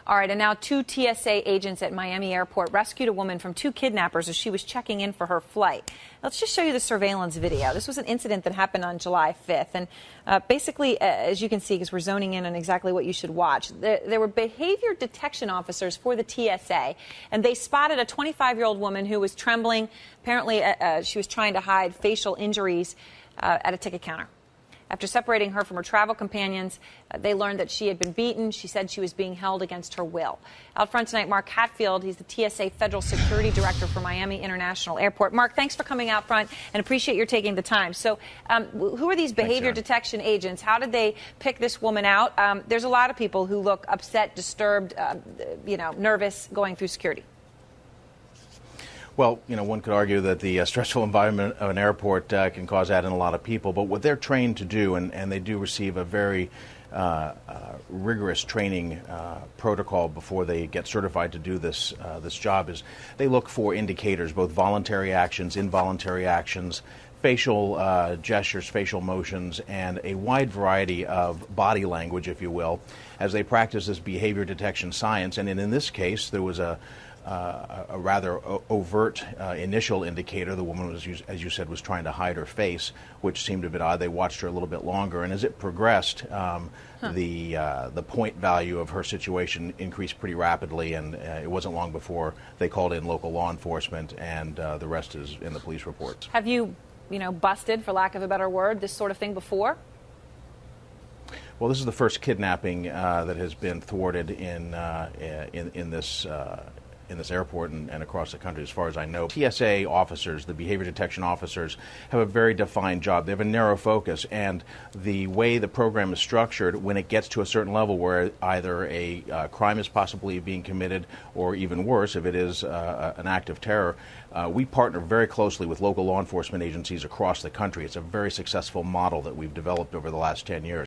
All right, and now two TSA agents at Miami Airport rescued a woman from two kidnappers as she was checking in for her flight. Let's just show you the surveillance video. This was an incident that happened on July 5th. And basically, as you can see, because we're zoning in on exactly what you should watch, there were behavior detection officers for the TSA, and they spotted a 25-year-old woman who was trembling. Apparently, she was trying to hide facial injuries at a ticket counter. After separating her from her travel companions, they learned that she had been beaten. She said she was being held against her will. Out front tonight, Mark Hatfield. He's the TSA Federal Security Director for Miami International Airport. Mark, thanks for coming out front and appreciate your taking the time. So who are these behavior detection agents? How did they pick this woman out? There's a lot of people who look upset, disturbed, nervous going through security. Well, one could argue that the stressful environment of an airport can cause that in a lot of people. But what they're trained to do, and they do receive a very rigorous training protocol before they get certified to do this job, is they look for indicators, both voluntary actions, involuntary actions, facial gestures, facial motions, and a wide variety of body language, if you will, as they practice this behavior detection science. And in this case, there was a rather overt initial indicator. The woman was, as you said, was trying to hide her face, which seemed a bit odd. They watched her a little bit longer, and as it progressed, the point value of her situation increased pretty rapidly, and it wasn't long before they called in local law enforcement, and the rest is in the police reports. Have you, busted, for lack of a better word, this sort of thing before? Well, this is the first kidnapping that has been thwarted in this airport and across the country, as far as I know. TSA officers, the behavior detection officers, have a very defined job. They have a narrow focus, and the way the program is structured, when it gets to a certain level where either a crime is possibly being committed, or even worse, if it is an act of terror, we partner very closely with local law enforcement agencies across the country. It's a very successful model that we've developed over the last 10 years.